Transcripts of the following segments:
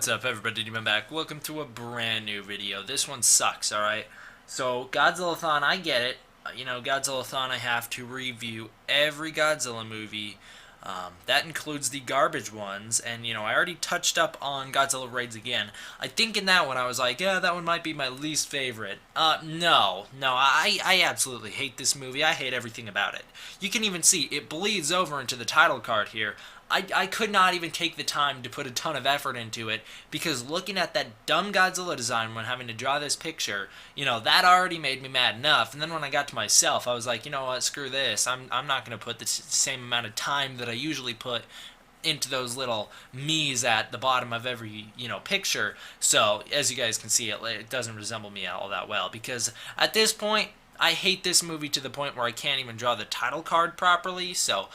What's up, everybody? I'm back. Welcome to a brand new video. This one sucks, alright? So, Godzilla-Thon, I get it. Godzilla-Thon, I have to review every Godzilla movie. That includes the garbage ones, and, I already touched up on Godzilla Raids Again. I think in that one I was like, yeah, that one might be my least favorite. No, I absolutely hate this movie. I hate everything about it. You can even see, it bleeds over into the title card here. I could not even take the time to put a ton of effort into it because looking at that dumb Godzilla design when having to draw this picture, that already made me mad enough. And then when I got to myself, I was like, you know what, screw this. I'm not going to put the same amount of time that I usually put into those little me's at the bottom of every picture. So as you guys can see, it doesn't resemble me all that well because at this point I hate this movie to the point where I can't even draw the title card properly. So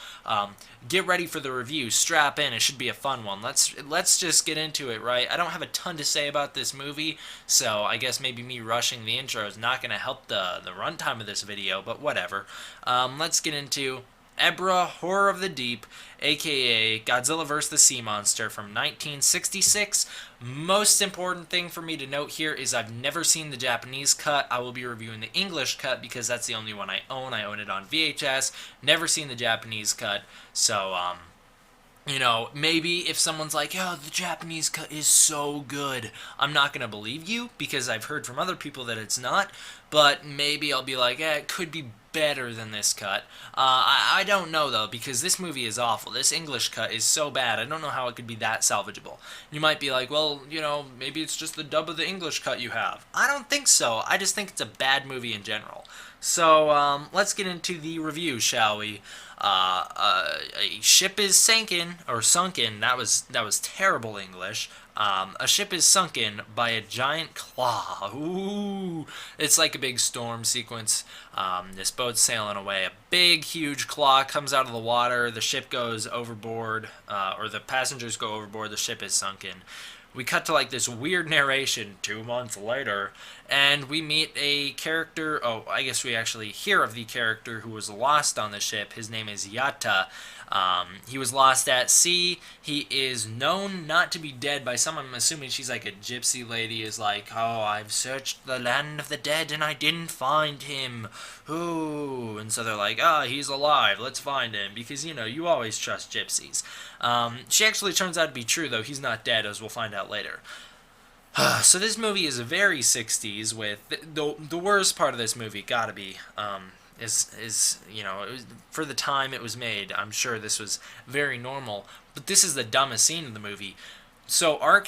get ready for the review. Strap in. It should be a fun one. Let's just get into it, right? I don't have a ton to say about this movie, so I guess maybe me rushing the intro is not going to help the runtime of this video, but whatever. Let's get into Ebriah, Horror of the Deep, aka Godzilla vs. the Sea Monster from 1966. Most important thing for me to note here is I've never seen the Japanese cut. I will be reviewing the English cut because that's the only one I own. I own it on VHS. Never seen the Japanese cut. So, maybe if someone's like, oh, the Japanese cut is so good, I'm not going to believe you because I've heard from other people that it's not, but maybe I'll be like, it could be better than this cut. I don't know, though, because this movie is awful. This English cut is so bad, I don't know how it could be that salvageable. You might be like, well, maybe it's just the dub of the English cut you have. I don't think so. I just think it's a bad movie in general. So, let's get into the review, shall we? A ship is sunken. That was terrible English. A ship is sunken by a giant claw. Ooh, it's like a big storm sequence. This boat's sailing away. A big, huge claw comes out of the water. The ship goes overboard, or the passengers go overboard. The ship is sunken. We cut to like this weird narration 2 months later, and we meet a character. Oh, I guess we actually hear of the character who was lost on the ship. His name is Yatta. He was lost at sea. He is known not to be dead by some. I'm assuming she's like a gypsy lady. Is like, oh, I've searched the land of the dead and I didn't find him. Ooh, and so they're like, he's alive. Let's find him because you always trust gypsies. She actually turns out to be true though. He's not dead, as we'll find out later. So this movie is very 60s. With the worst part of this movie gotta be is it was, for the time it was made, I'm sure this was very normal, but this is the dumbest scene in the movie. So our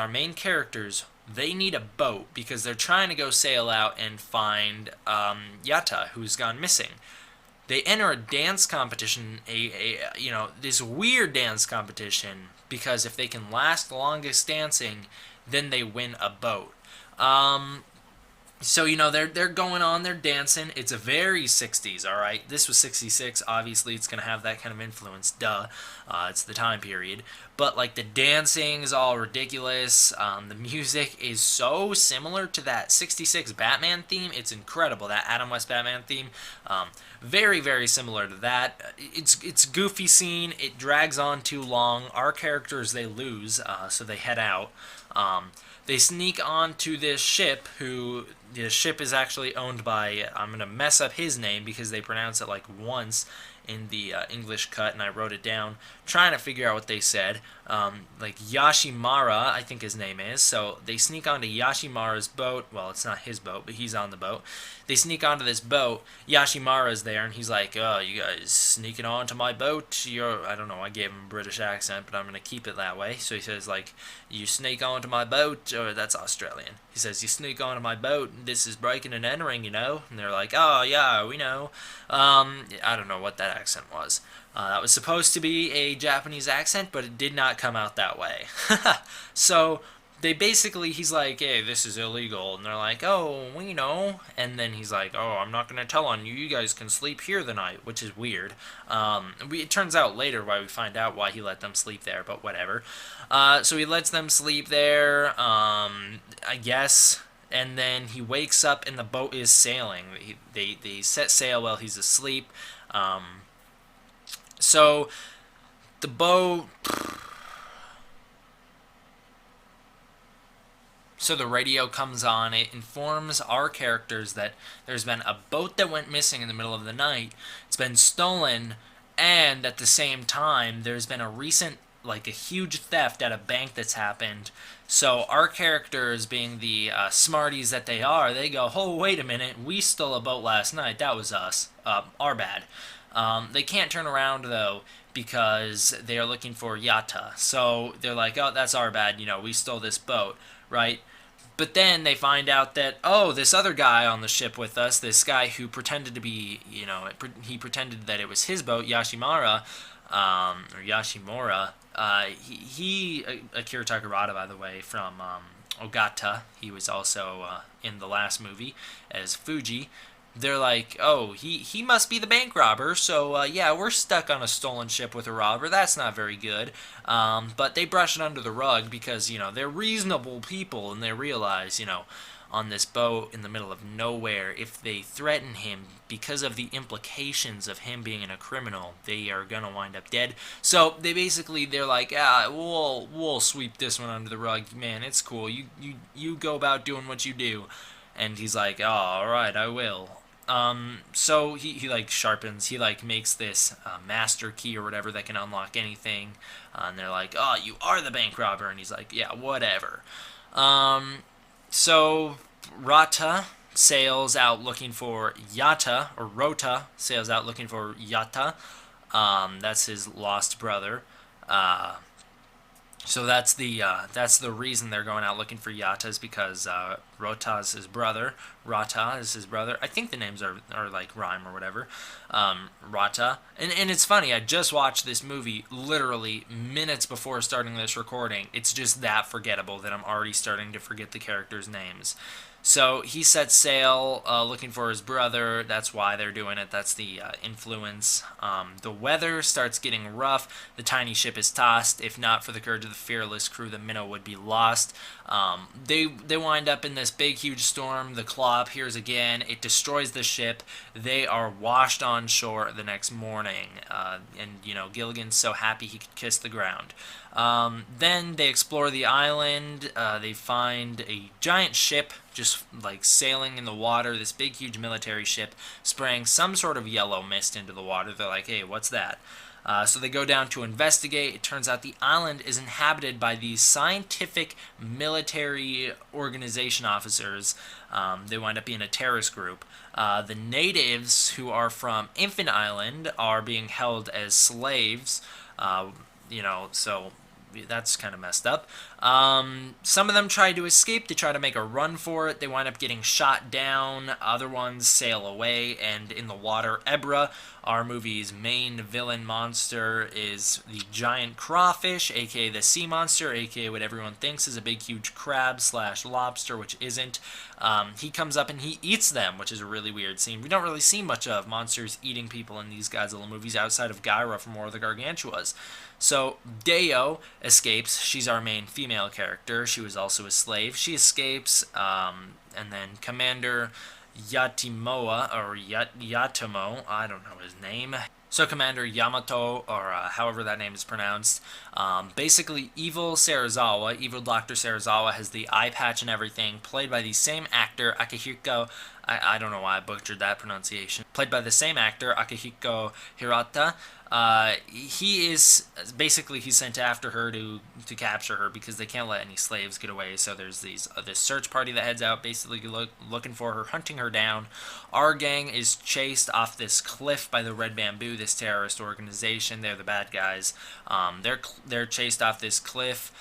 main characters, they need a boat because they're trying to go sail out and find Yatta, who's gone missing. They enter a dance competition, this weird dance competition, because if they can last the longest dancing, then they win a boat. So, they're going on, they're dancing. It's a very 60s, alright? This was 66, obviously it's going to have that kind of influence, duh. It's the time period. But, like, the dancing is all ridiculous. The music is so similar to that 66 Batman theme. It's incredible, that Adam West Batman theme. Very, very similar to that. It's a goofy scene. It drags on too long. Our characters, they lose, so they head out. They sneak onto this ship, the ship is actually owned by, I'm going to mess up his name because they pronounce it like once in the English cut, and I wrote it down, trying to figure out what they said. Like Yashimara, I think his name is. So they sneak onto Yashimara's boat. Well, it's not his boat, but he's on the boat. They sneak onto this boat. Yashimara's there, and he's like, oh, you guys sneaking onto my boat? I don't know, I gave him a British accent, but I'm going to keep it that way. So he says, like, you sneak onto my boat, or that's Australian. He says, you sneak onto my boat, this is breaking and entering, And they're like, oh, yeah, we know. I don't know what that accent was. That was supposed to be a Japanese accent, but it did not come out that way. So he's like, hey, this is illegal. And they're like, oh, we know. And then he's like, oh, I'm not going to tell on you. You guys can sleep here the night, which is weird. It turns out later why we find out why he let them sleep there, but whatever. So he lets them sleep there, I guess. And then he wakes up and the boat is sailing. They set sail while he's asleep. So the boat So the radio comes on. It informs our characters that there's been a boat that went missing in the middle of the night. It's been stolen, and at the same time, there's been a recent, like a huge theft at a bank that's happened. So our characters, being the smarties that they are, they go, "Oh, wait a minute, we stole a boat last night. That was us. Our bad." They can't turn around though because they are looking for Yata. So they're like, "Oh, that's our bad. We stole this boat, right?" But then they find out that, oh, this other guy on the ship with us, this guy who pretended to be, he pretended that it was his boat, Yashimara, or Yashimura. Akira Takarada, by the way, from Ogata. He was also in the last movie as Fuji. They're like, oh, he must be the bank robber, so yeah, we're stuck on a stolen ship with a robber. That's not very good. But they brush it under the rug because, they're reasonable people, and they realize, on this boat in the middle of nowhere, if they threaten him because of the implications of him being a criminal, they are gonna wind up dead. So they're like, we'll sweep this one under the rug, man. It's cool. You go about doing what you do. And he's like, oh, alright, I will. So he sharpens, he makes this master key or whatever that can unlock anything. And they're like, oh, you are the bank robber. And he's like, yeah, whatever. So Rata sails out looking for Yata, or Rota sails out looking for Yata. That's his lost brother. So that's the reason they're going out looking for Yata, is because Rota is his brother. Rata is his brother. I think the names are like rhyme or whatever. Rata. And it's funny, I just watched this movie literally minutes before starting this recording. It's just that forgettable that I'm already starting to forget the characters' names. So he sets sail looking for his brother. That's why they're doing it. That's the influence. The weather starts getting rough. The tiny ship is tossed. If not for the courage of the fearless crew, the minnow would be lost. They wind up in this big, huge storm. The claw appears again. It destroys the ship. They are washed on shore the next morning. And Gilligan's so happy he could kiss the ground. Then they explore the island. They find a giant ship just sailing in the water, this big huge military ship spraying some sort of yellow mist into the water. They're like, hey, what's that? So they go down to investigate. It turns out the island is inhabited by these scientific military organization officers. They wind up being a terrorist group. The natives, who are from Infant Island, are being held as slaves. So that's kind of messed up. Some of them try to escape. They try to make a run for it. They wind up getting shot down. Other ones sail away. And in the water, Ebriah, our movie's main villain monster, is the giant crawfish, aka the sea monster, aka what everyone thinks is a big huge crab / lobster, which isn't. He comes up and he eats them, which is a really weird scene. We don't really see much of monsters eating people in these Godzilla movies outside of Gyra from War of the Gargantuas. So Deo escapes. She's our main female character. She was also a slave. She escapes, and then Commander Yatimoa, or Yatomo, I don't know his name. So Commander Yamato, or however that name is pronounced, basically evil Serizawa, evil Dr. Serizawa, has the eye patch and everything, played by the same actor, Akihiko, I don't know why I butchered that pronunciation, played by the same actor, Akihiko Hirata. He's sent after her to capture her because they can't let any slaves get away. So there's this search party that heads out, basically looking for her, hunting her down. Our gang is chased off this cliff by the Red Bamboo, this terrorist organization. They're the bad guys. They're chased off this cliff.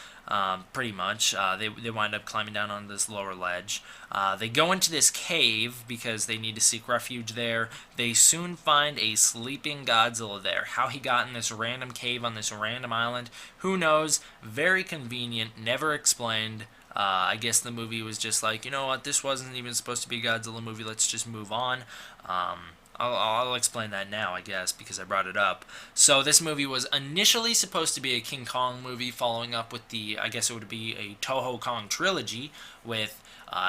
Pretty much. They wind up climbing down on this lower ledge. They go into this cave because they need to seek refuge there. They soon find a sleeping Godzilla there. How he got in this random cave on this random island, who knows? Very convenient, never explained. I guess the movie was just like, you know what, this wasn't even supposed to be a Godzilla movie, let's just move on. I'll explain that now, I guess, because I brought it up. So this movie was initially supposed to be a King Kong movie, following up with I guess it would be a Toho Kong trilogy with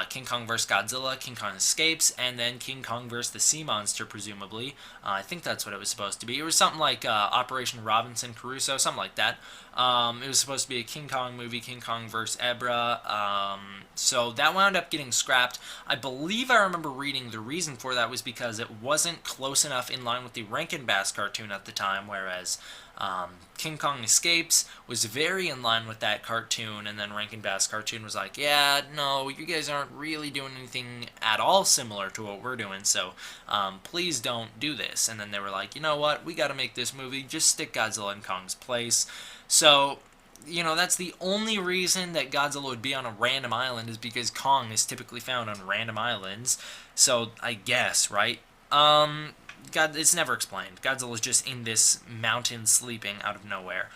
King Kong vs. Godzilla, King Kong Escapes, and then King Kong vs. the Sea Monster, presumably. I think that's what it was supposed to be. It was something like Operation Robinson Crusoe, something like that. It was supposed to be a King Kong movie, King Kong vs. Ebriah. So that wound up getting scrapped. I believe I remember reading the reason for that was because it wasn't close enough in line with the Rankin Bass cartoon at the time, whereas King Kong Escapes was very in line with that cartoon, and then Rankin Bass cartoon was like, yeah, no, you guys aren't really doing anything at all similar to what we're doing, so please don't do this. And then they were like, you know what, we gotta make this movie, just stick Godzilla in Kong's place. So, you know, that's the only reason that Godzilla would be on a random island, is because Kong is typically found on random islands. So, I guess, right? God, it's never explained. Godzilla's just in this mountain sleeping out of nowhere.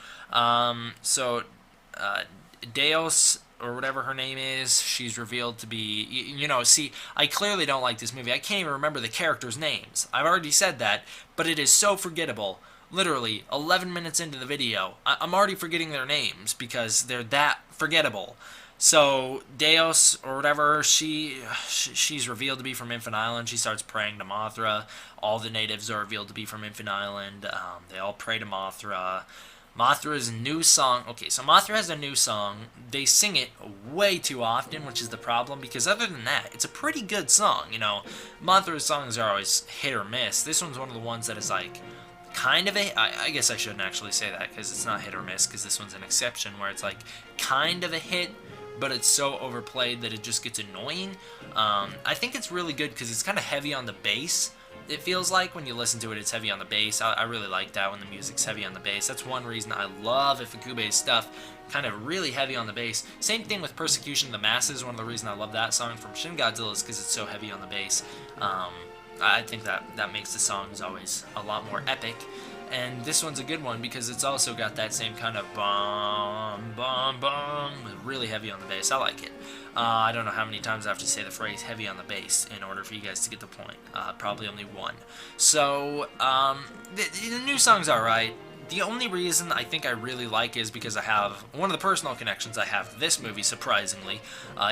Deos, or whatever her name is, she's revealed to be, see, I clearly don't like this movie. I can't even remember the characters' names. I've already said that, but it is so forgettable. Literally, 11 minutes into the video, I'm already forgetting their names because they're that forgettable. So, Deos, or whatever, she's revealed to be from Infant Island. She starts praying to Mothra. All the natives are revealed to be from Infant Island. They all pray to Mothra. Mothra's new song... Okay, so Mothra has a new song. They sing it way too often, which is the problem, because other than that, it's a pretty good song, Mothra's songs are always hit or miss. This one's one of the ones that is, like, kind of a... I guess I shouldn't actually say that, because it's not hit or miss, because this one's an exception, where it's, like, kind of a hit, but it's so overplayed that it just gets annoying. I think it's really good because it's kind of heavy on the bass. It feels like when you listen to it, it's heavy on the bass. I really like that when the music's heavy on the bass. That's one reason I love Ifukube's stuff, kind of really heavy on the bass. Same thing with Persecution of the Masses. One of the reasons I love that song from Shin Godzilla is because it's so heavy on the bass. I think that makes the songs always a lot more epic. And this one's a good one because it's also got that same kind of bum, bum, bum, really heavy on the bass. I like it. I don't know how many times I have to say the phrase heavy on the bass in order for you guys to get the point. Probably only one. So, the new song's alright. The only reason I think I really like is because I have one of the personal connections I have to this movie, surprisingly.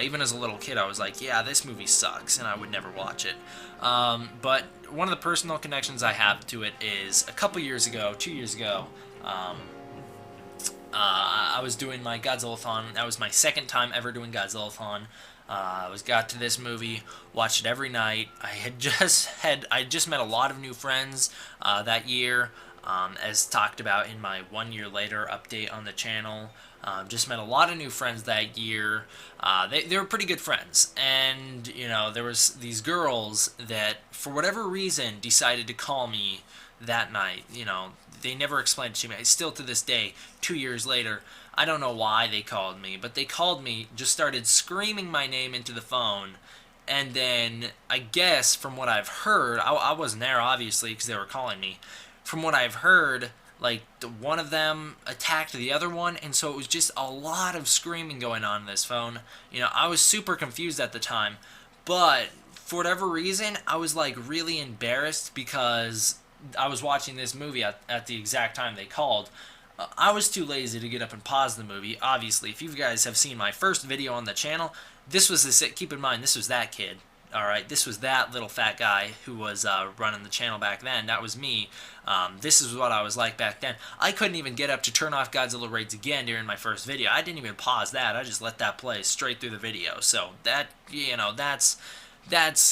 Even as a little kid, I was like, yeah, this movie sucks, and I would never watch it. But one of the personal connections I have to it is a couple years ago, 2 years ago, I was doing my Godzilla-Thon. That was my second time ever doing Godzilla-Thon. I got to this movie, watched it every night. I just met a lot of new friends that year. As talked about in my 1 year later update on the channel. Just met a lot of new friends that year. They were pretty good friends. And, there was these girls that, for whatever reason, decided to call me that night. They never explained it to me. Still to this day, 2 years later, I don't know why they called me, but they called me, just started screaming my name into the phone. And then, I guess, from what I've heard, I wasn't there, obviously, because they were calling me. From what I've heard, like, one of them attacked the other one, and so it was just a lot of screaming going on this phone. I was super confused at the time, but for whatever reason, I was, like, really embarrassed because I was watching this movie at the exact time they called. I was too lazy to get up and pause the movie. Obviously, if you guys have seen my first video on the channel, keep in mind, this was that kid. Alright, this was that little fat guy who was running the channel back then. That was me. This is what I was like back then. I couldn't even get up to turn off Godzilla Raids again during my first video. I didn't even pause that. I just let that play straight through the video. So that's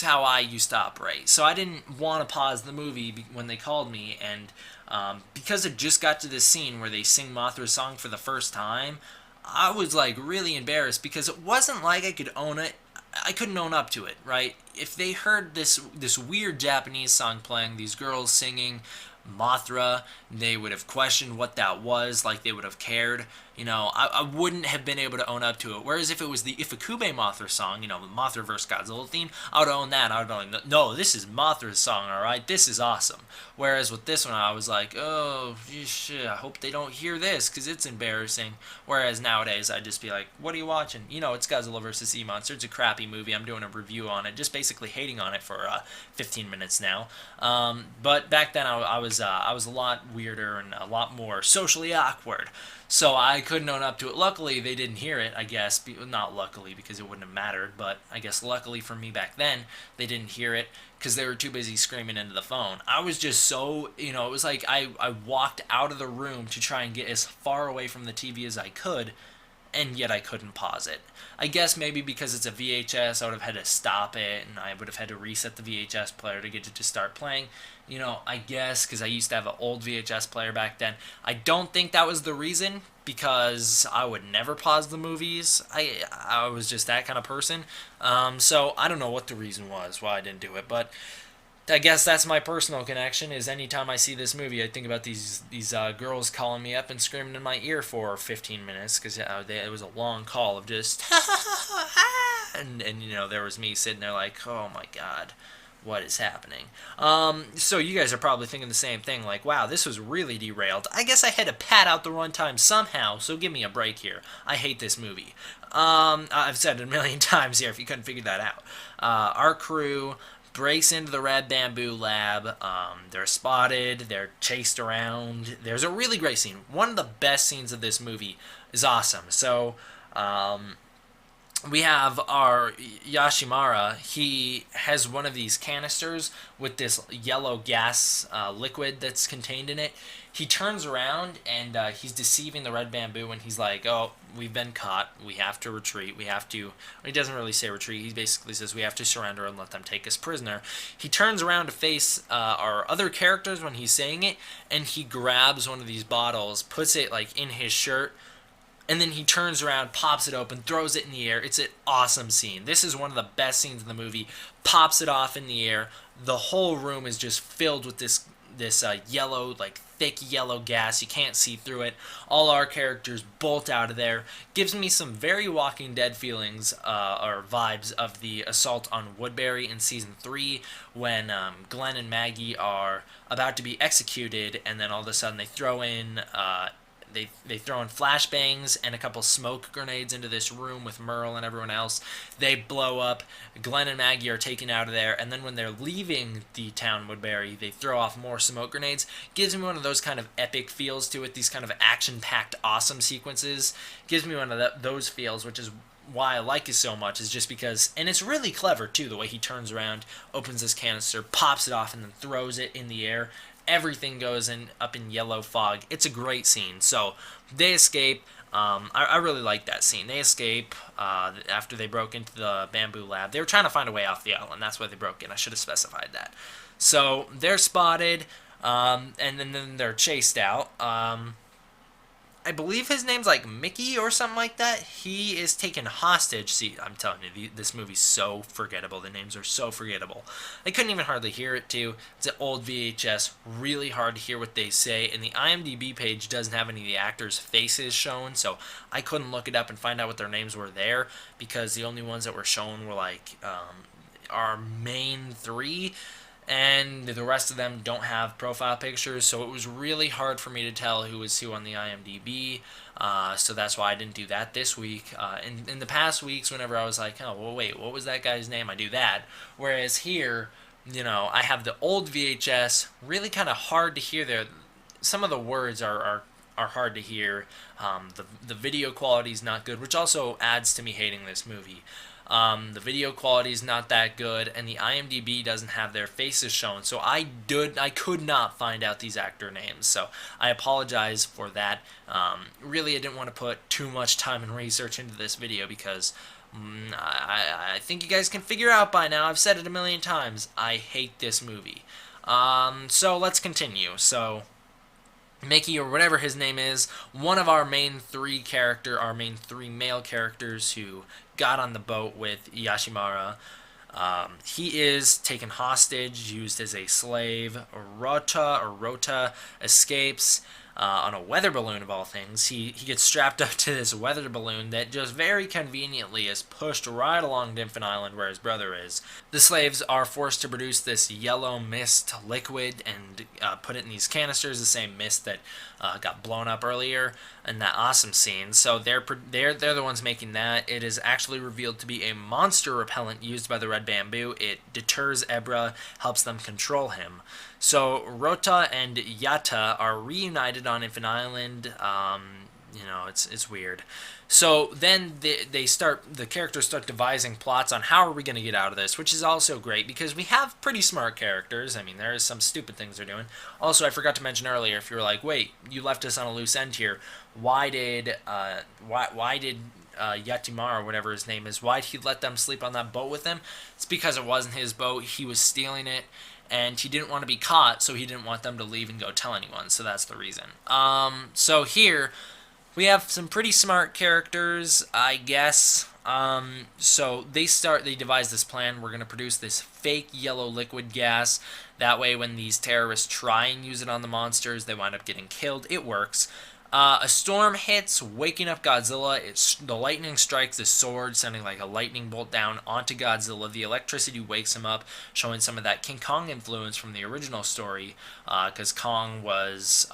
how I used to operate. So I didn't want to pause the movie when they called me, and because it just got to this scene where they sing Mothra's song for the first time, I was like really embarrassed because it wasn't like I could own it. I couldn't own up to it, right? If they heard this weird Japanese song playing, these girls singing Mothra, they would have questioned what that was, like they would have cared. I wouldn't have been able to own up to it. Whereas if it was the Ifukube Mothra song, Mothra vs. Godzilla theme, I would own that. I would be like, no, this is Mothra's song, alright? This is awesome. Whereas with this one, I was like, oh, shit, I hope they don't hear this, because it's embarrassing. Whereas nowadays, I'd just be like, what are you watching? It's Godzilla vs. Sea Monster. It's a crappy movie. I'm doing a review on it. Just basically basically hating on it for 15 minutes now. But back then I was a lot weirder and a lot more socially awkward. So I couldn't own up to it. Luckily, they didn't hear it, I guess. Not luckily, because it wouldn't have mattered, but I guess luckily for me back then, they didn't hear it because they were too busy screaming into the phone. I was just so, it was like I walked out of the room to try and get as far away from the TV as I could, and yet I couldn't pause it. I guess maybe because it's a VHS, I would have had to stop it, and I would have had to reset the VHS player to get it to start playing. I guess because I used to have an old VHS player back then. I don't think that was the reason, because I would never pause the movies. I was just that kind of person. So I don't know what the reason was why I didn't do it, but I guess that's my personal connection. Is anytime I see this movie, I think about these girls calling me up and screaming in my ear for 15 minutes because it was a long call of just and there was me sitting there like, oh my god, what is happening? So you guys are probably thinking the same thing, like, wow, this was really derailed. I guess I had to pad out the runtime somehow, so give me a break here. I hate this movie. I've said it a million times here if you couldn't figure that out. Our crew breaks into the red bamboo lab. They're spotted. They're chased around. There's a really great scene. One of the best scenes of this movie is awesome. So, we have our Yashimara. He has one of these canisters with this yellow gas liquid that's contained in it. He turns around and he's deceiving the red bamboo, and he's like, oh, we've been caught. We have to retreat. We have to... He doesn't really say retreat. He basically says we have to surrender and let them take us prisoner. He turns around to face our other characters when he's saying it, and he grabs one of these bottles, puts it like in his shirt, and then he turns around, pops it open, throws it in the air. It's an awesome scene. This is one of the best scenes in the movie. Pops it off in the air. The whole room is just filled with this yellow, like thick yellow gas. You can't see through it. All our characters bolt out of there. Gives me some very Walking Dead feelings or vibes of the assault on Woodbury in season 3 when Glenn and Maggie are about to be executed, and then all of a sudden they throw in They throw in flashbangs and a couple smoke grenades into this room with Merle and everyone else. They blow up. Glenn and Maggie are taken out of there. And then when they're leaving the town Woodbury, they throw off more smoke grenades. Gives me one of those kind of epic feels to it. These kind of action-packed, awesome sequences. Gives me one of those feels, which is why I like it so much, is just because... And it's really clever, too, the way he turns around, opens this canister, pops it off, and then throws it in the air. Everything goes up in yellow fog. It's a great scene. So they escape. I really like that scene. They escape after they broke into the bamboo lab. They were trying to find a way off the island. That's why they broke in. I should have specified that. So they're spotted, and then they're chased out. I believe his name's like Mickey or something like that. He is taken hostage. See, I'm telling you, this movie's so forgettable. The names are so forgettable. I couldn't even hardly hear it, too. It's an old VHS. Really hard to hear what they say. And the IMDb page doesn't have any of the actors' faces shown, so I couldn't look it up and find out what their names were there, because the only ones that were shown were, like, our main 3, and the rest of them don't have profile pictures, so it was really hard for me to tell who was who on the IMDb, so that's why I didn't do that this week. In the past weeks, whenever I was like, oh, well, wait, what was that guy's name? I do that. Whereas here, I have the old VHS, really kind of hard to hear there. Some of the words are hard to hear. The video quality is not good, which also adds to me hating this movie. The video quality is not that good, and the IMDb doesn't have their faces shown, so I could not find out these actor names, so I apologize for that. Really, I didn't want to put too much time and research into this video because I think you guys can figure out by now, I've said it a million times, I hate this movie. So let's continue. So Mickey, or whatever his name is, one of our main 3 male characters who got on the boat with Yashimara. He is taken hostage, used as a slave. Rota escapes. on a weather balloon of all things. He gets strapped up to this weather balloon that just very conveniently is pushed right along Dinfin Island where his brother is. The slaves are forced to produce this yellow mist liquid and put it in these canisters, the same mist that got blown up earlier in that awesome scene. So they're the ones making that. It is actually revealed to be a monster repellent used by the Red Bamboo. It deters Ebriah, helps them control him. So Rota and Yatta are reunited on Infant Island. It's weird. So then the characters start devising plots on how are we going to get out of this, which is also great because we have pretty smart characters. I mean, there is some stupid things they're doing. Also, I forgot to mention earlier, if you were like, wait, you left us on a loose end here, why did Yatimar, or whatever his name is, why'd he let them sleep on that boat with him? It's because it wasn't his boat. He was stealing it, and he didn't want to be caught, so he didn't want them to leave and go tell anyone. So that's the reason. So here we have some pretty smart characters, I guess. So they devise this plan. We're going to produce this fake yellow liquid gas. That way, when these terrorists try and use it on the monsters, they wind up getting killed. It works. A storm hits, waking up Godzilla. The lightning strikes the sword, sending like a lightning bolt down onto Godzilla. The electricity wakes him up, showing some of that King Kong influence from the original story, because Kong was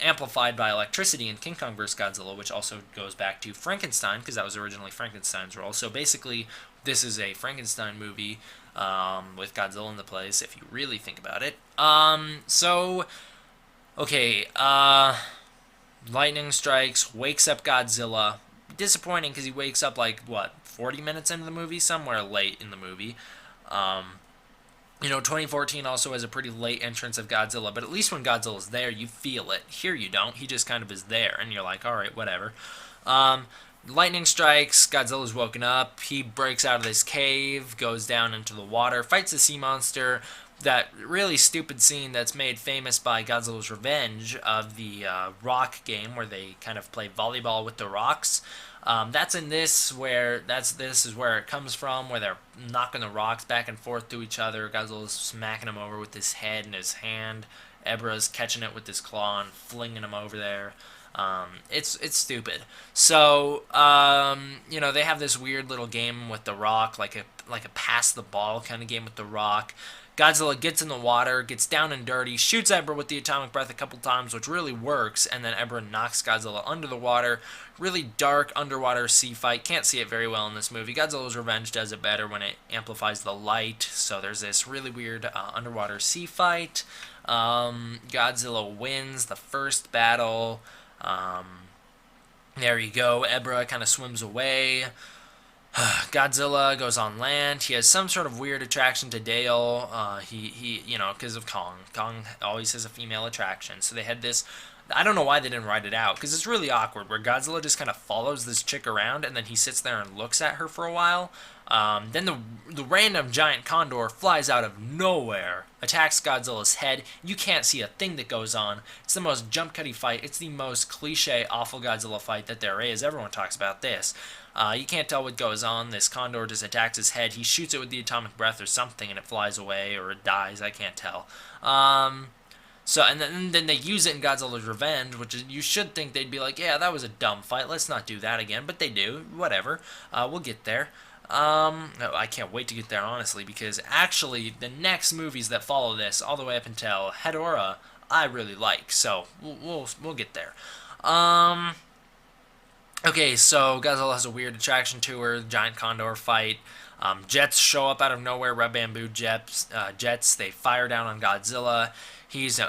amplified by electricity in King Kong vs. Godzilla, which also goes back to Frankenstein, because that was originally Frankenstein's role. So basically, this is a Frankenstein movie with Godzilla in the place, if you really think about it. Lightning strikes, wakes up Godzilla. Disappointing because he wakes up 40 minutes into the movie? Somewhere late in the movie. 2014 also has a pretty late entrance of Godzilla, but at least when Godzilla's there, you feel it. Here you don't. He just kind of is there, and you're like, alright, whatever. Lightning strikes, Godzilla's woken up, he breaks out of this cave, goes down into the water, fights the sea monster. That really stupid scene that's made famous by Godzilla's Revenge of the rock game where they kind of play volleyball with the rocks. That's in this this is where it comes from, where they're knocking the rocks back and forth to each other. Godzilla's smacking him over with his head and his hand. Ebriah's catching it with his claw and flinging him over there. It's stupid. So they have this weird little game with the rock, like a pass the ball kind of game with the rock. Godzilla gets in the water, gets down and dirty, shoots Ebriah with the atomic breath a couple times, which really works, and then Ebriah knocks Godzilla under the water. Really dark underwater sea fight. Can't see it very well in this movie. Godzilla's Revenge does it better when it amplifies the light, so there's this really weird underwater sea fight. Godzilla wins the first battle. There you go. Ebriah kind of swims away. Godzilla goes on land. He has some sort of weird attraction to Dale. Because of Kong. Kong always has a female attraction. So they had this. I don't know why they didn't write it out, because it's really awkward, where Godzilla just kind of follows this chick around, and then he sits there and looks at her for a while. Then the random giant condor flies out of nowhere, attacks Godzilla's head. You can't see a thing that goes on. It's the most jump cutty fight. It's the most cliche, awful Godzilla fight that there is. Everyone talks about this. You can't tell what goes on. This condor just attacks his head. He shoots it with the atomic breath or something, and it flies away, or it dies. I can't tell. And then they use it in Godzilla's Revenge, which is, you should think they'd be like, yeah, that was a dumb fight. Let's not do that again. But they do. Whatever. We'll get there. I can't wait to get there, honestly, because actually the next movies that follow this, all the way up until Hedorah, I really like. So we'll get there. Okay, so Godzilla has a weird attraction to her. Giant condor fight. Jets show up out of nowhere. Red Bamboo jets. They fire down on Godzilla. He's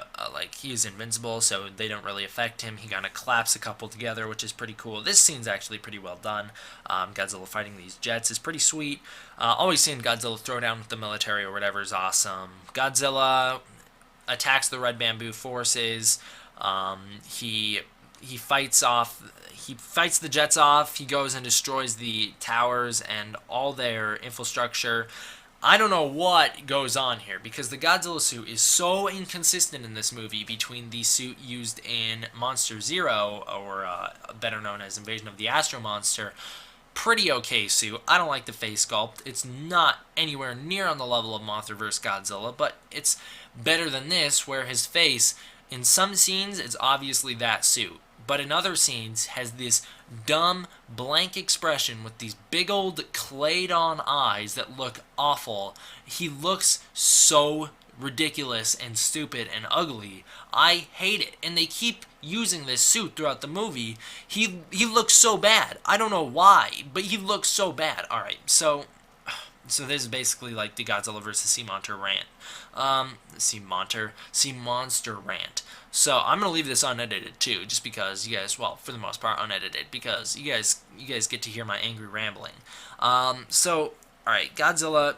he's invincible, so they don't really affect him. He kind of claps a couple together, which is pretty cool. This scene's actually pretty well done. Godzilla fighting these jets is pretty sweet. Always seeing Godzilla throw down with the military or whatever is awesome. Godzilla attacks the Red Bamboo forces. He fights the jets off. He goes and destroys the towers and all their infrastructure. I don't know what goes on here, because the Godzilla suit is so inconsistent in this movie between the suit used in Monster Zero, or better known as Invasion of the Astro Monster. Pretty okay suit. I don't like the face sculpt. It's not anywhere near on the level of Mothra vs. Godzilla, but it's better than this, where his face In some scenes, it's obviously that suit, but in other scenes, has this dumb, blank expression with these big old clayed on eyes that look awful. He looks so ridiculous and stupid and ugly. I hate it. And they keep using this suit throughout the movie. He looks so bad. I don't know why, but he looks so bad. Alright, so this is basically like the Godzilla vs. Sea Monster rant. Sea Monster rant. So I'm gonna leave this unedited too, just because you guys, well, for the most part, unedited, because you guys get to hear my angry rambling. So all right, Godzilla.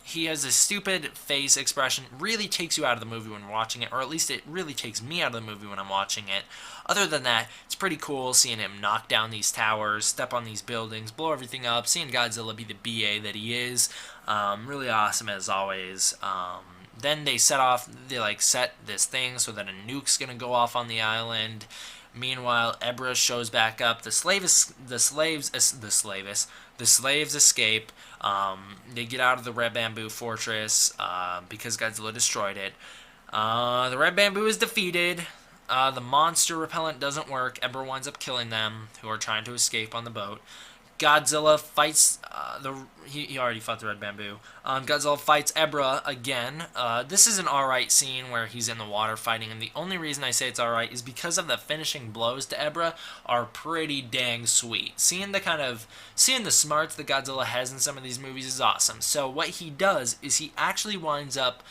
He has a stupid face expression. Really takes you out of the movie when watching it, or at least it really takes me out of the movie when I'm watching it. Other than that, it's pretty cool seeing him knock down these towers, step on these buildings, blow everything up, seeing Godzilla be the BA that he is. Really awesome as always. Then they set this thing so that a nuke's gonna go off on the island. Meanwhile, Ebriah shows back up. The slaves escape. They get out of the Red Bamboo Fortress because Godzilla destroyed it. The Red Bamboo is defeated. The monster repellent doesn't work. Ebriah winds up killing them, who are trying to escape on the boat. Godzilla fights he already fought the Red Bamboo. Godzilla fights Ebriah again. This is an alright scene where he's in the water fighting, and the only reason I say it's alright is because of the finishing blows to Ebriah are pretty dang sweet. Seeing the smarts that Godzilla has in some of these movies is awesome. So what he does is he actually winds up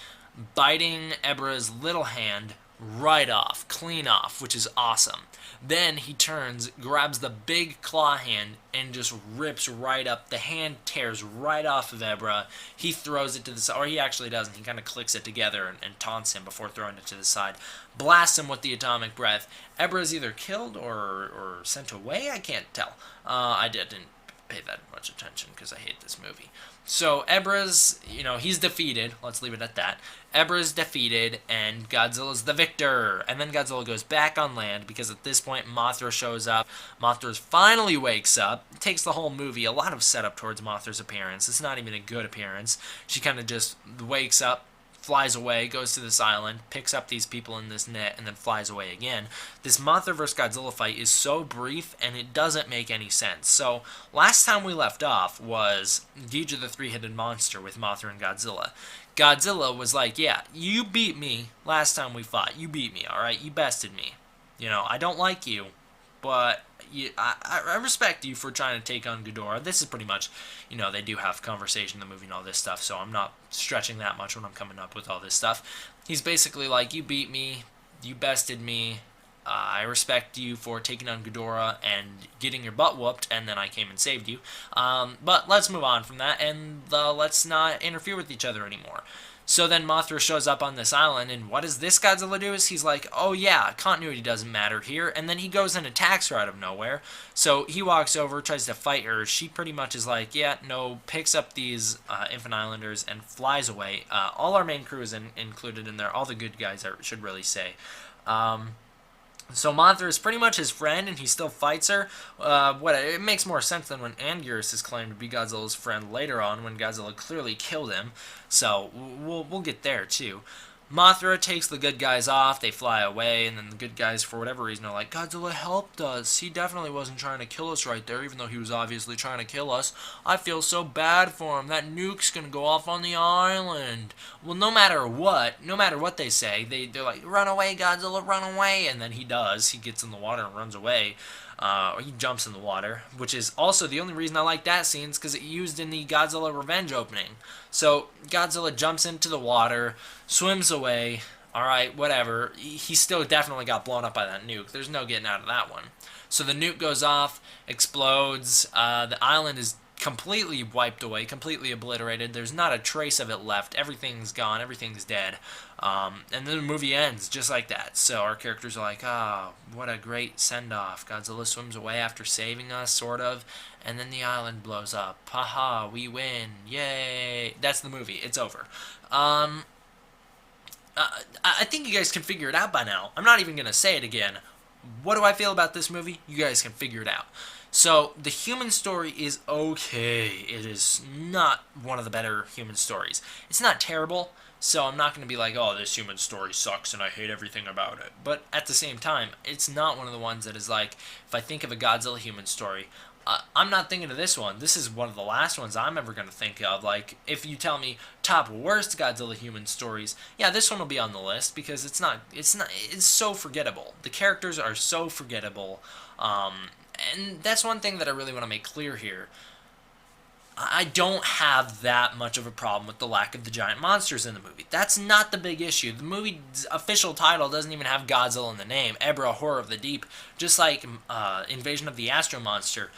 biting Ebriah's little hand right off, clean off, which is awesome. Then he turns, grabs the big claw hand, and just rips right up. The hand tears right off of Ebriah. He throws it to the side, or he actually doesn't. He kind of clicks it together and taunts him before throwing it to the side. Blasts him with the atomic breath. Ebriah's either killed or sent away. I can't tell. I didn't pay that much attention because I hate this movie. So Ebriah's, he's defeated. Let's leave it at that. Ebriah's defeated, and Godzilla's the victor. And then Godzilla goes back on land because at this point Mothra shows up. Mothra finally wakes up. It takes the whole movie a lot of setup towards Mothra's appearance. It's not even a good appearance. She kind of just wakes up, flies away, goes to this island, picks up these people in this net, and then flies away again. This Mothra vs. Godzilla fight is so brief, and it doesn't make any sense. So, last time we left off was Ghidorah the Three-Headed Monster with Mothra and Godzilla. Godzilla was like, yeah, you beat me last time we fought. You beat me, alright? You bested me. I don't like you, but I respect you for trying to take on Ghidorah. This is pretty much, they do have conversation in the movie and all this stuff, so I'm not stretching that much when I'm coming up with all this stuff. He's basically like, you beat me, you bested me, I respect you for taking on Ghidorah and getting your butt whooped, and then I came and saved you. But let's move on from that, and let's not interfere with each other anymore. So then Mothra shows up on this island, and what does this Godzilla do? He's like, oh yeah, continuity doesn't matter here, and then he goes and attacks her out of nowhere. So he walks over, tries to fight her. She pretty much is like, yeah, no, picks up these Infant Islanders and flies away. All our main crew is included in there, all the good guys, I should really say. So Mothra is pretty much his friend, and he still fights her. It makes more sense than when Anguirus is claimed to be Godzilla's friend later on, when Godzilla clearly killed him. So we'll get there too. Mothra takes the good guys off, they fly away, and then the good guys, for whatever reason, are like, Godzilla helped us. He definitely wasn't trying to kill us right there, even though he was obviously trying to kill us. I feel so bad for him. That nuke's gonna go off on the island. Well, no matter what they say, they're like, run away, Godzilla, run away, and then he does. He gets in the water and runs away. Or he jumps in the water, which is also the only reason I like that scene is because it's used in the Godzilla Revenge opening. So Godzilla jumps into the water, swims away, alright, whatever. He still definitely got blown up by that nuke. There's no getting out of that one. So the nuke goes off, explodes, the island is completely wiped away, completely obliterated. There's not a trace of it left. Everything's gone, everything's dead. And then the movie ends just like that. So our characters are like, oh, what a great send-off. Godzilla swims away after saving us, sort of, and then the island blows up. Haha, we win. Yay. That's the movie. It's over. I think you guys can figure it out by now. I'm not even going to say it again. What do I feel about this movie? You guys can figure it out. So, the human story is okay. It is not one of the better human stories. It's not terrible, So I'm not going to be like, oh, this human story sucks and I hate everything about it. But at the same time, it's not one of the ones that is like, if I think of a Godzilla human story, I'm not thinking of this one. This is one of the last ones I'm ever going to think of. Like, if you tell me top worst Godzilla human stories, yeah, this one will be on the list because it's so forgettable. The characters are so forgettable. And that's one thing that I really want to make clear here. I don't have that much of a problem with the lack of the giant monsters in the movie. That's not the big issue. The movie's official title doesn't even have Godzilla in the name. Ebriah, Horror of the Deep, just like Invasion of the Astro Monster,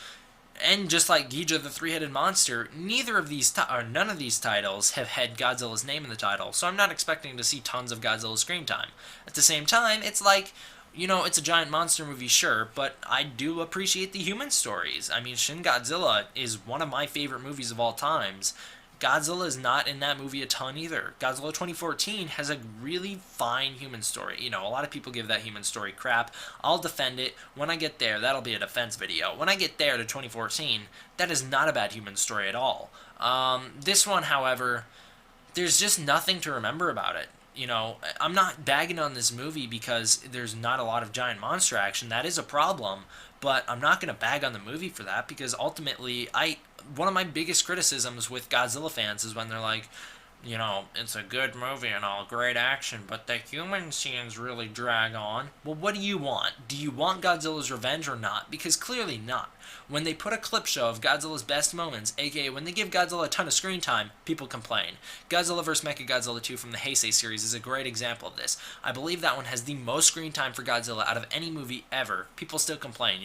and just like Ghidorah the Three-Headed Monster. None of these titles have had Godzilla's name in the title, so I'm not expecting to see tons of Godzilla screen time. At the same time, it's like, it's a giant monster movie, sure, but I do appreciate the human stories. I mean, Shin Godzilla is one of my favorite movies of all times. Godzilla is not in that movie a ton either. Godzilla 2014 has a really fine human story. A lot of people give that human story crap. I'll defend it. When I get there, that'll be a defense video. When I get there to 2014, that is not a bad human story at all. This one, however, there's just nothing to remember about it. I'm not bagging on this movie because there's not a lot of giant monster action. That is a problem, but I'm not going to bag on the movie for that because ultimately, one of my biggest criticisms with Godzilla fans is when they're like, it's a good movie and all, great action, but the human scenes really drag on. Well, what do you want? Do you want Godzilla's revenge or not? Because clearly not. When they put a clip show of Godzilla's best moments, aka when they give Godzilla a ton of screen time, people complain. Godzilla vs. Mechagodzilla 2 from the Heisei series is a great example of this. I believe that one has the most screen time for Godzilla out of any movie ever. People still complain,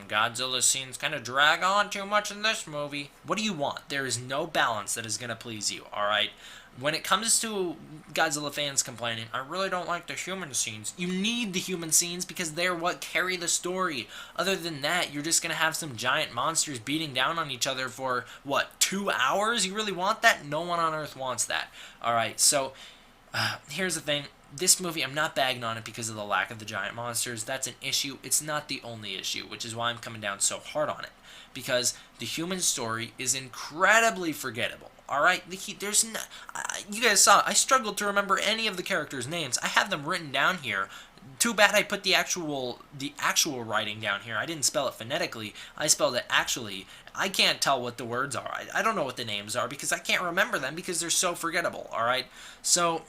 Godzilla's scenes kind of drag on too much in this movie. What do you want? There is no balance that is going to please you, alright? When it comes to Godzilla fans complaining, I really don't like the human scenes. You need the human scenes because they're what carry the story. Other than that, you're just going to have some giant monsters beating down on each other for, 2 hours? You really want that? No one on Earth wants that. Alright, so here's the thing. This movie, I'm not bagging on it because of the lack of the giant monsters. That's an issue. It's not the only issue, which is why I'm coming down so hard on it. Because the human story is incredibly forgettable. Alright? There's no, you guys saw, I struggled to remember any of the characters' names. I have them written down here. Too bad I put the actual writing down here. I didn't spell it phonetically. I spelled it actually. I can't tell what the words are. I don't know what the names are because I can't remember them because they're so forgettable. Alright? So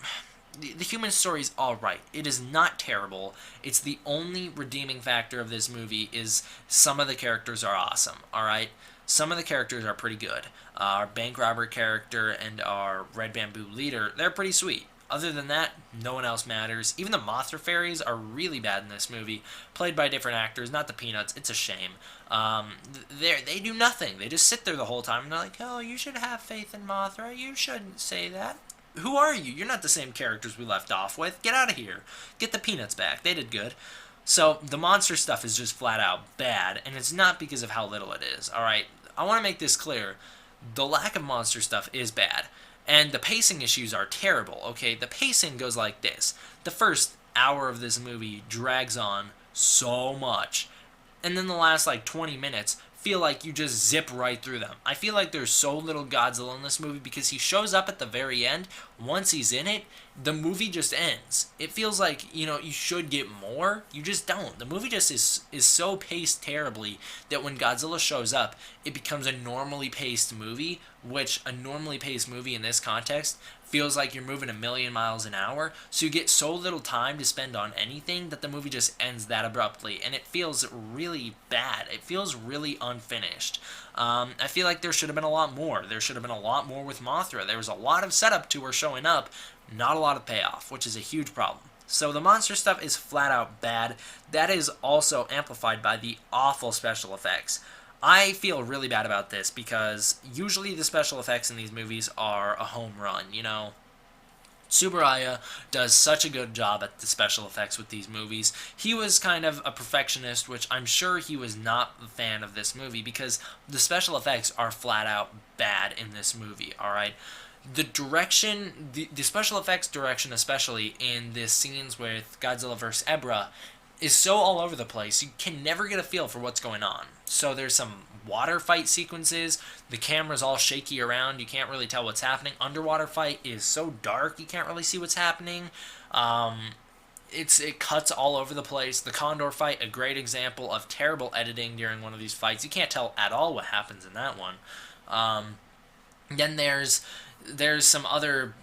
the human story is alright. It is not terrible. It's the only redeeming factor of this movie is some of the characters are awesome, alright? Some of the characters are pretty good. Our bank robber character and our red bamboo leader, they're pretty sweet. Other than that, no one else matters. Even the Mothra fairies are really bad in this movie, played by different actors, not the Peanuts. It's a shame. They do nothing. They just sit there the whole time and they're like, oh, you should have faith in Mothra. You shouldn't say that. Who are you? You're not the same characters we left off with. Get out of here. Get the Peanuts back. They did good. So the monster stuff is just flat out bad, and it's not because of how little it is. Alright, I want to make this clear. The lack of monster stuff is bad, and the pacing issues are terrible. Okay, the pacing goes like this. The first hour of this movie drags on so much, and then the last 20 minutes feel like you just zip right through them. I feel like there's so little Godzilla in this movie because he shows up at the very end. Once he's in it, the movie just ends. It feels like, you should get more. You just don't. The movie just is so paced terribly that when Godzilla shows up, it becomes a normally paced movie, which a normally paced movie in this context feels like you're moving a million miles an hour, so you get so little time to spend on anything that the movie just ends that abruptly, and it feels really bad. It feels really unfinished. I feel like there should have been a lot more. There should have been a lot more with Mothra. There was a lot of setup to her showing up, not a lot of payoff, which is a huge problem. So the monster stuff is flat out bad. That is also amplified by the awful special effects. I feel really bad about this because usually the special effects in these movies are a home run, Ebriah does such a good job at the special effects with these movies. He was kind of a perfectionist, which I'm sure he was not a fan of this movie because the special effects are flat out bad in this movie, alright? The direction, the special effects direction especially in the scenes with Godzilla vs. Ebriah, is so all over the place. You can never get a feel for what's going on. So there's some water fight sequences. The camera's all shaky around. You can't really tell what's happening. Underwater fight is so dark you can't really see what's happening. It cuts all over the place. The Condor fight, a great example of terrible editing during one of these fights. You can't tell at all what happens in that one. Then there's some other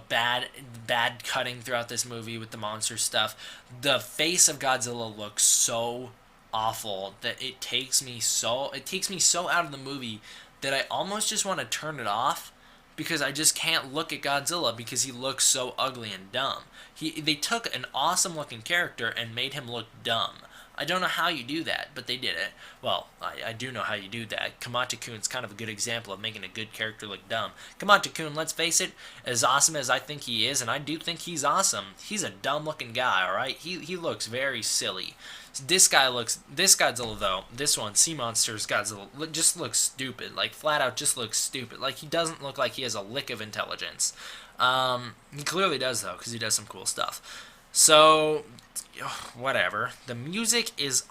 bad cutting throughout this movie with the monster stuff. The face of Godzilla looks so awful that it takes me so out of the movie that I almost just want to turn it off because I just can't look at Godzilla because he looks so ugly and dumb. They took an awesome looking character and made him look dumb. I don't know how you do that, but they did it. Well, I do know how you do that. Kamata-kun's kind of a good example of making a good character look dumb. Kamata-kun, let's face it, as awesome as I think he is, and I do think he's awesome, he's a dumb-looking guy, alright? He looks very silly. This Godzilla, though, this one, Sea Monster's Godzilla, just looks stupid. Like, flat out just looks stupid. Like, he doesn't look like he has a lick of intelligence. He clearly does, though, because he does some cool stuff. So, whatever. The music is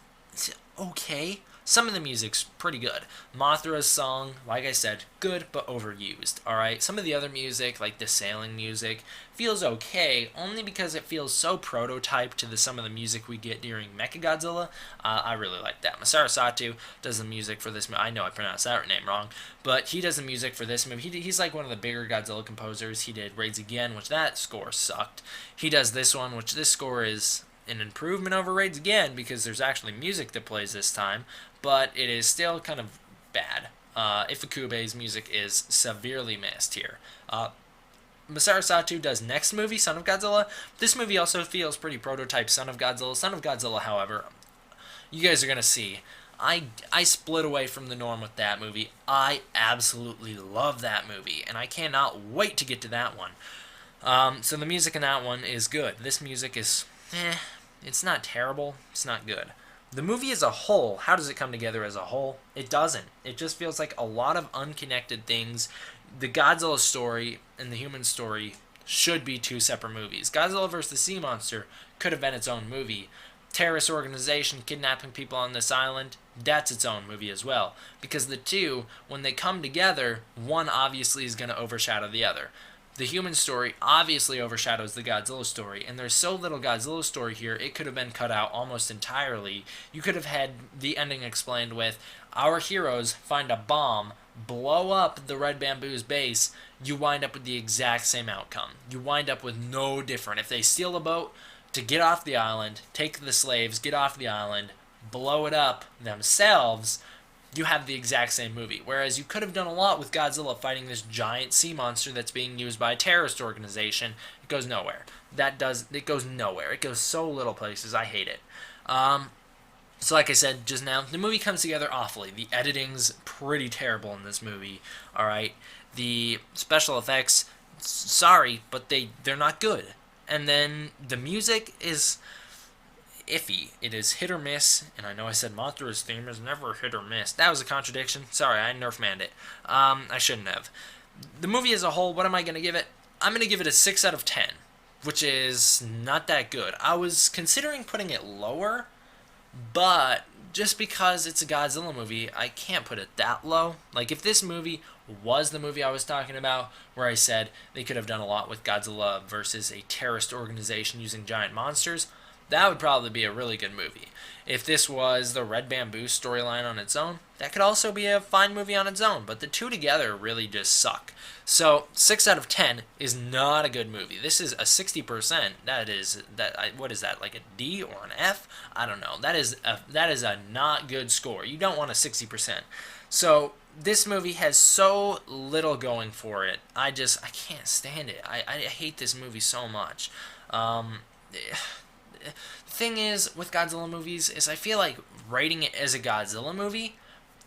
okay. Some of the music's pretty good. Mothra's song, like I said, good but overused, alright? Some of the other music, like the sailing music, feels okay, only because it feels so prototype to some of the music we get during Mechagodzilla. I really like that. Masaru Sato does the music for this movie. I know I pronounced that name wrong, but he does the music for this movie. He's like one of the bigger Godzilla composers. He did Raids Again, which that score sucked. He does this one, which this score is an improvement over Raids Again because there's actually music that plays this time, but it is still kind of bad. Ifukube's music is severely missed here. Masaru Sato does next movie, Son of Godzilla. This movie also feels pretty prototype Son of Godzilla. Son of Godzilla, however, you guys are going to see, I split away from the norm with that movie. I absolutely love that movie, and I cannot wait to get to that one. So the music in that one is good. This music is, it's not terrible, it's not good. The movie as a whole, how does it come together as a whole? It doesn't. It just feels like a lot of unconnected things. The Godzilla story and the human story should be two separate movies. Godzilla vs. the Sea Monster could have been its own movie. Terrorist organization kidnapping people on this island, that's its own movie as well. Because the two, when they come together, one obviously is going to overshadow the other. The human story obviously overshadows the Godzilla story, and there's so little Godzilla story here, it could have been cut out almost entirely. You could have had the ending explained with, our heroes find a bomb, blow up the Red Bamboo's base, you wind up with the exact same outcome. You wind up with no different. If they steal a boat to get off the island, take the slaves, get off the island, blow it up themselves, you have the exact same movie. Whereas you could have done a lot with Godzilla fighting this giant sea monster that's being used by a terrorist organization. It goes nowhere. It goes nowhere. It goes so little places. I hate it. So like I said just now, the movie comes together awfully. The editing's pretty terrible in this movie. Alright? The special effects, sorry, but they're not good. And then the music is iffy. It is hit or miss, and I know I said Mothra's theme is never hit or miss. That was a contradiction. Sorry, I nerf-manned it. I shouldn't have. The movie as a whole, what am I going to give it? I'm going to give it a 6 out of 10, which is not that good. I was considering putting it lower, but just because it's a Godzilla movie, I can't put it that low. Like, if this movie was the movie I was talking about, where I said they could have done a lot with Godzilla versus a terrorist organization using giant monsters, that would probably be a really good movie. If this was the Red Bamboo storyline on its own, that could also be a fine movie on its own, but the two together really just suck. So, 6 out of 10 is not a good movie. This is a 60%. What is that, like a D or an F? I don't know. That is a not good score. You don't want a 60%. So, this movie has so little going for it. I can't stand it. I hate this movie so much. The thing is, with Godzilla movies, is I feel like rating it as a Godzilla movie,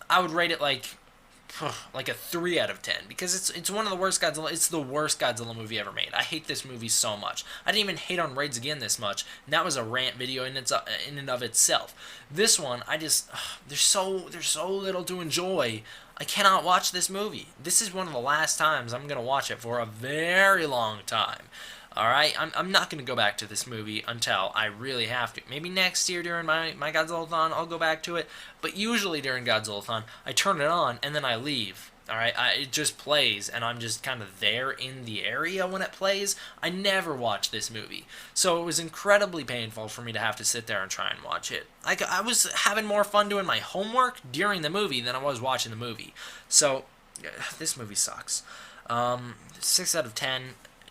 I would rate it like a 3 out of 10, because it's one of the worst Godzilla, it's the worst Godzilla movie ever made. I hate this movie so much. I didn't even hate on Raids Again this much, and that was a rant video in and of itself. This one, there's so little to enjoy. I cannot watch this movie. This is one of the last times I'm going to watch it for a very long time. Alright, I'm not going to go back to this movie until I really have to. Maybe next year during my Godzilla-Thon, I'll go back to it. But usually during Godzilla-Thon, I turn it on and then I leave. Alright, it just plays, and I'm just kind of there in the area when it plays. I never watch this movie. So it was incredibly painful for me to have to sit there and try and watch it. I was having more fun doing my homework during the movie than I was watching the movie. So, this movie sucks. 6 out of 10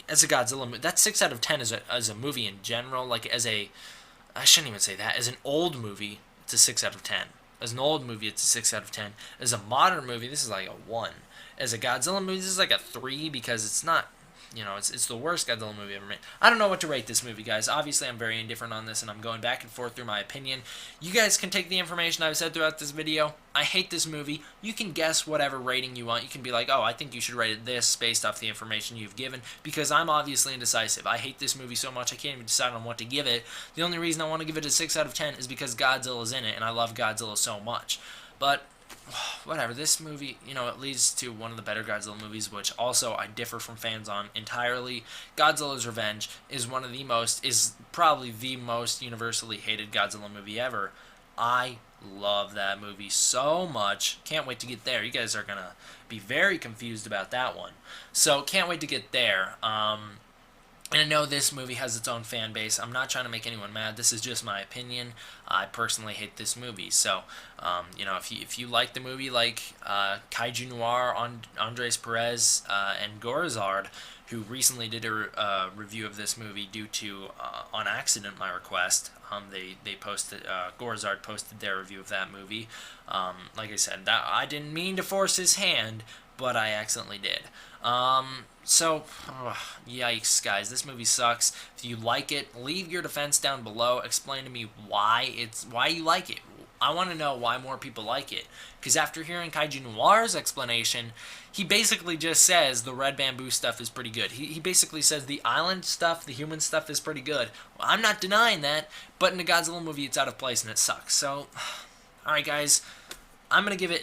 as a Godzilla movie. That's 6 out of 10 as a movie in general. Like, I shouldn't even say that. As an old movie, it's a 6 out of 10. As an old movie, it's a 6 out of 10. As a modern movie, this is like a 1. As a Godzilla movie, this is like a 3 because it's not, it's the worst Godzilla movie ever made. I don't know what to rate this movie, guys. Obviously, I'm very indifferent on this, and I'm going back and forth through my opinion. You guys can take the information I've said throughout this video. I hate this movie. You can guess whatever rating you want. You can be like, oh, I think you should rate it this based off the information you've given, because I'm obviously indecisive. I hate this movie so much I can't even decide on what to give it. The only reason I want to give it a 6 out of 10 is because Godzilla's in it, and I love Godzilla so much. But whatever, this movie, it leads to one of the better Godzilla movies, which also I differ from fans on entirely. Godzilla's Revenge is probably the most universally hated Godzilla movie ever. I love that movie so much. Can't wait to get there. You guys are going to be very confused about that one. So, can't wait to get there. And I know this movie has its own fan base. I'm not trying to make anyone mad. This is just my opinion. I personally hate this movie. So, if you like the movie, like Kaiju Noir, Andres Perez, and Gorizard, who recently did a review of this movie due to, on accident, my request. They posted, Gorizard posted their review of that movie. Like I said, that I didn't mean to force his hand, but I accidentally did. Yikes, guys, this movie sucks. If you like it, leave your defense down below. Explain to me why you like it. I want to know why more people like it. Because after hearing Kaiju Noir's explanation, he basically just says the red bamboo stuff is pretty good. He basically says the island stuff, the human stuff is pretty good. Well, I'm not denying that, but in a Godzilla movie, it's out of place and it sucks. So, alright, guys. I'm going to give it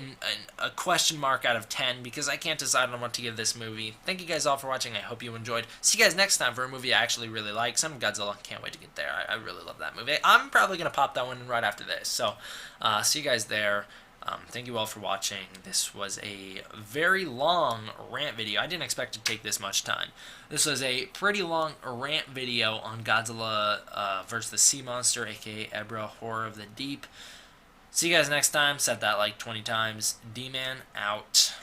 a question mark out of 10 because I can't decide on what to give this movie. Thank you guys all for watching. I hope you enjoyed. See you guys next time for a movie I actually really like. Some Godzilla. Can't wait to get there. I really love that movie. I'm probably going to pop that one in right after this. So, see you guys there. Thank you all for watching. This was a very long rant video. I didn't expect to take this much time. This was a pretty long rant video on Godzilla versus the Sea Monster, aka Ebriah, Horror of the Deep. See you guys next time. Said that like 20 times. D-Man out.